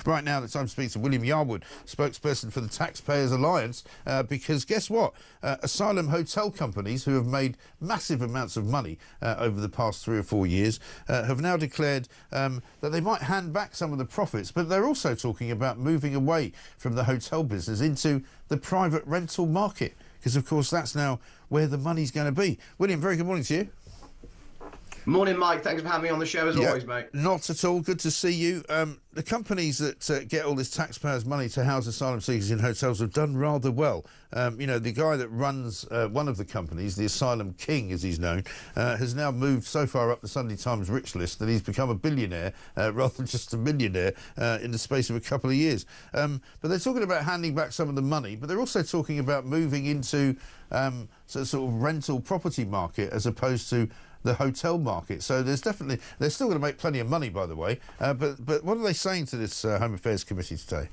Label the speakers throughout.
Speaker 1: right now, the time to speak to William Yarwood, spokesperson for the Taxpayers Alliance, because guess what? Asylum hotel companies who have made massive amounts of money over the past 3 or 4 years have now declared that they might hand back some of the profits, but they're also talking about moving away from the hotel business into the private rental market, because of course that's now where the money's going to be. William, very good morning to you.
Speaker 2: Morning, Mike. Thanks for having me on the show as always, mate.
Speaker 1: Not at all. Good to see you. The companies that get all this taxpayers' money to house asylum seekers in hotels have done rather well. You know, the guy that runs one of the companies, the Asylum King, as he's known, has now moved so far up the Sunday Times rich list that he's become a billionaire rather than just a millionaire in the space of a couple of years. But they're talking about handing back some of the money, but they're also talking about moving into sort of rental property market as opposed to the hotel market. So they're still going to make plenty of money, by the way. But what are they saying to this Home Affairs Committee today?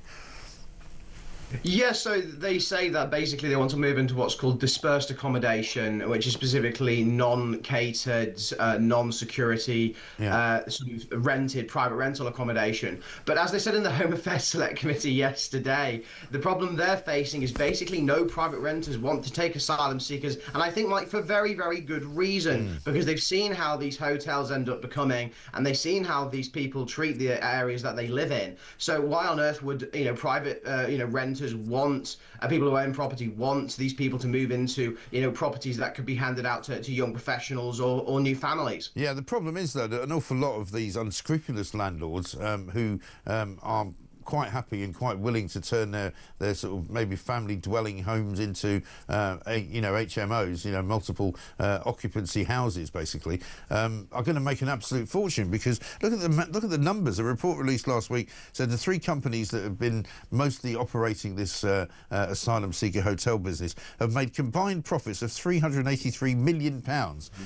Speaker 2: Yeah, so they say that basically they want to move into what's called dispersed accommodation, which is specifically non-catered, non-security, sort of rented private rental accommodation. But as they said in the Home Affairs Select Committee yesterday, the problem they're facing is basically no private renters want to take asylum seekers, and I think, Mike, for very, very good reason, because they've seen how these hotels end up becoming, and they've seen how these people treat the areas that they live in. So why on earth would private renters want people who own property want these people to move into properties that could be handed out to young professionals or new families? Yeah,
Speaker 1: the problem is though that an awful lot of these unscrupulous landlords who are quite happy and quite willing to turn their sort of maybe family dwelling homes into HMOs, multiple occupancy houses, basically, are going to make an absolute fortune, because look at the numbers. A report released last week said the 3 companies that have been mostly operating this asylum seeker hotel business have made combined profits of £383 million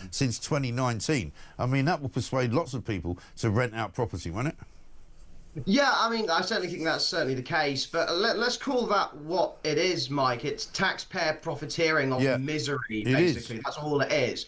Speaker 1: since 2019. I mean, that will persuade lots of people to rent out property, won't it?
Speaker 2: Yeah, I mean, I certainly think that's certainly the case, but let's call that what it is, Mike. It's taxpayer profiteering off misery, basically. That's all it is.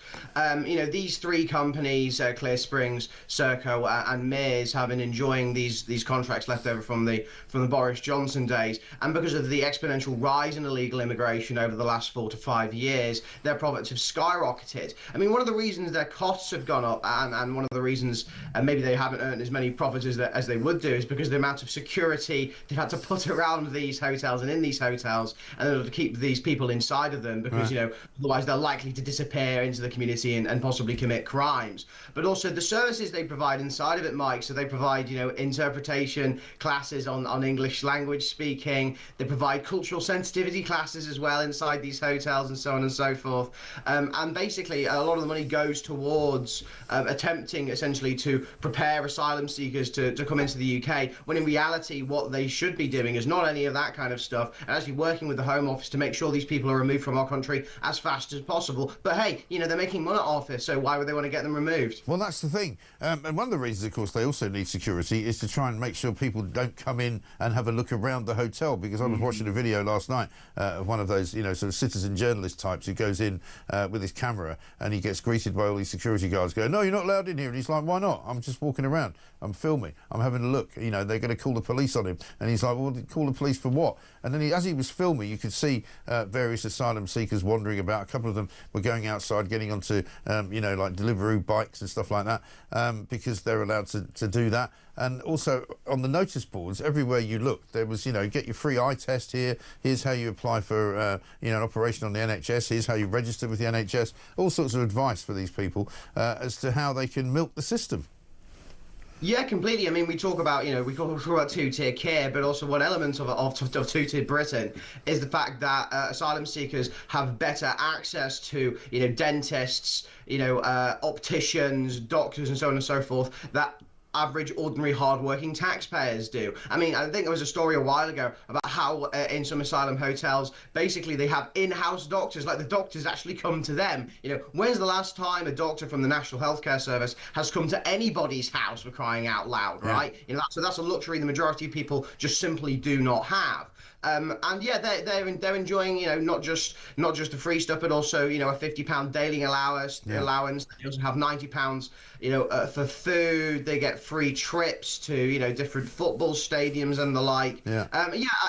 Speaker 2: These 3 companies, Clear Springs, Serco, and Mears, have been enjoying these contracts left over from the Boris Johnson days, and because of the exponential rise in illegal immigration over the last 4 to 5 years, their profits have skyrocketed. I mean, one of the reasons their costs have gone up, and one of the reasons maybe they haven't earned as many profits as they would do, is because of the amount of security they've had to put around these hotels and in these hotels, and in order to keep these people inside of them, because otherwise they're likely to disappear into the community and possibly commit crimes. But also the services they provide inside of it, Mike. So they provide interpretation classes on English language speaking. They provide cultural sensitivity classes as well inside these hotels, and so on and so forth. And basically a lot of the money goes towards attempting essentially to prepare asylum seekers to come into the UK, when in reality what they should be doing is not any of that kind of stuff, and actually working with the Home Office to make sure these people are removed from our country as fast as possible. But hey, they're making money off it, so why would they want to get them removed?
Speaker 1: Well, that's the thing. And one of the reasons, of course, they also need security is to try and make sure people don't come in and have a look around the hotel, because I was watching a video last night of one of those, sort of citizen journalist types who goes in with his camera, and he gets greeted by all these security guards going, "No, you're not allowed in here." And he's like, "Why not? I'm just walking around. I'm filming. I'm having a look. They're going to call the police on him." And he's like, "Well, call the police for what?" And then as he was filming, you could see various asylum seekers wandering about. A couple of them were going outside, getting onto, like Deliveroo bikes and stuff like that, because they're allowed to do that. And also on the notice boards, everywhere you look, there was, get your free eye test here. Here's how you apply for, an operation on the NHS. Here's how you register with the NHS. All sorts of advice for these people as to how they can milk the system.
Speaker 2: Yeah, completely. I mean, we talk about, we talk about two-tier care, but also one element of two-tier Britain is the fact that asylum seekers have better access to, dentists, opticians, doctors, and so on and so forth, that average, ordinary, hard-working taxpayers do. I mean, I think there was a story a while ago about how in some asylum hotels, basically they have in-house doctors, like the doctors actually come to them. When's the last time a doctor from the National Healthcare Service has come to anybody's house, for crying out loud, right? So that's a luxury the majority of people just simply do not have. And yeah, they're enjoying, not just the free stuff, but also, a £50 daily allowance. They also have £90, for food. They get free trips to, different football stadiums and the like.
Speaker 1: Yeah.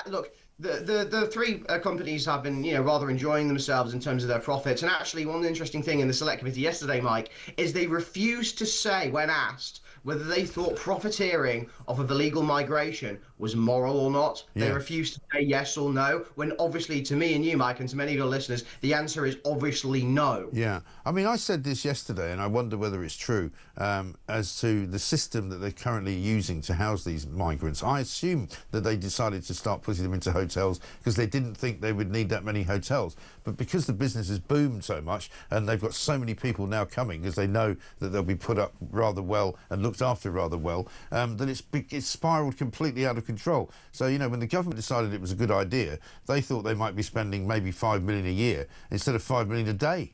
Speaker 2: Look, the three companies have been, rather enjoying themselves in terms of their profits. And actually, one interesting thing in the select committee yesterday, Mike, is they refused to say, when asked whether they thought profiteering off of illegal migration was moral or not. They refused to say yes or no, when obviously to me and you, Mike, and to many of your listeners, the answer is obviously no.
Speaker 1: Yeah. I mean, I said this yesterday, and I wonder whether it's true, as to the system that they're currently using to house these migrants. I assume that they decided to start putting them into hotels because they didn't think they would need that many hotels. But because the business has boomed so much and they've got so many people now coming because they know that they'll be put up rather well and looked after rather well, that it's spiraled completely out of control. So, when the government decided it was a good idea, they thought they might be spending maybe $5 million a year instead of $5 million a day.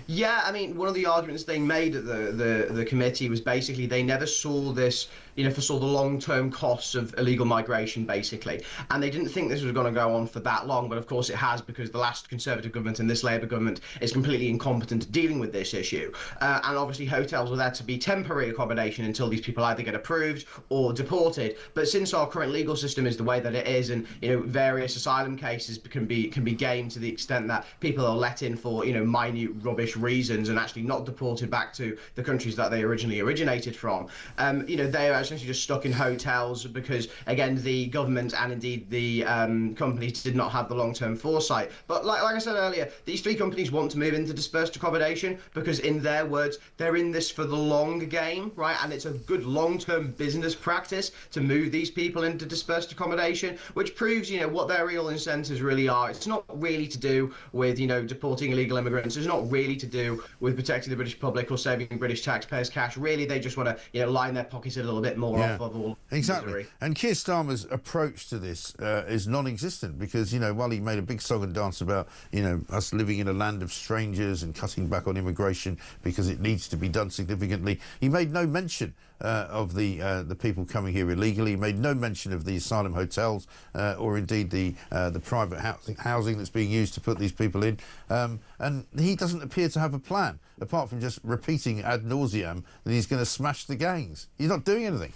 Speaker 2: Yeah, I mean, one of the arguments they made at the committee was basically they never saw this, foresaw the long-term costs of illegal migration, basically. And they didn't think this was going to go on for that long, but of course it has, because the last Conservative government and this Labour government is completely incompetent at dealing with this issue. And obviously hotels were there to be temporary accommodation until these people either get approved or deported. But since our current legal system is the way that it is, and, various asylum cases can be gamed to the extent that people are let in for, minute rubbish reasons and actually not deported back to the countries that they originally originated from. They are essentially just stuck in hotels because, again, the government and indeed the companies did not have the long-term foresight. But like I said earlier, these three companies want to move into dispersed accommodation because, in their words, they're in this for the long game, right? And it's a good long-term business practice to move these people into dispersed accommodation, which proves, what their real incentives really are. It's not really to do with, deporting illegal immigrants. It's not really to do with protecting the British public or saving British taxpayers' cash. Really, they just want to, line their pockets a little bit more off of all
Speaker 1: exactly.
Speaker 2: misery.
Speaker 1: And Keir Starmer's approach to this is non-existent because, while he made a big song and dance about, us living in a land of strangers and cutting back on immigration because it needs to be done significantly, he made no mention of the people coming here illegally. He made no mention of the asylum hotels or indeed the private housing that's being used to put these people in. And he doesn't appear to have a plan, apart from just repeating ad nauseam that he's going to smash the gangs. He's not doing anything.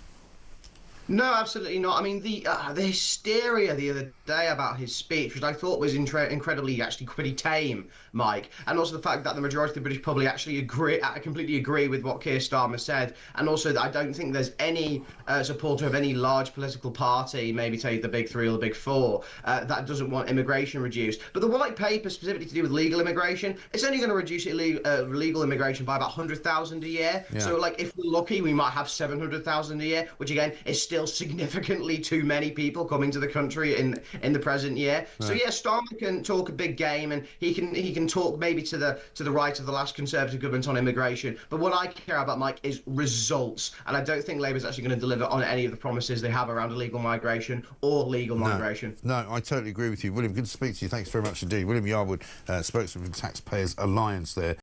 Speaker 2: No, absolutely not. I mean, the hysteria the other day about his speech, which I thought was incredibly, actually pretty tame, Mike, and also the fact that the majority of the British public actually completely agree with what Keir Starmer said, and also that I don't think there's any supporter of any large political party, maybe take the big three or the big four, that doesn't want immigration reduced. But the white paper specifically to do with legal immigration, it's only going to reduce legal immigration by about 100,000 a year. Yeah. So, like, if we're lucky, we might have 700,000 a year, which again is still significantly too many people coming to the country in the present year. Right. So yeah, Starmer can talk a big game, and he can talk maybe to the right of the last Conservative government on immigration. But what I care about, Mike, is results, and I don't think Labour's actually going to deliver on any of the promises they have around illegal migration or legal migration.
Speaker 1: No, I totally agree with you, William. Good to speak to you. Thanks very much indeed. William Yarwood, spokesman for Taxpayers Alliance there.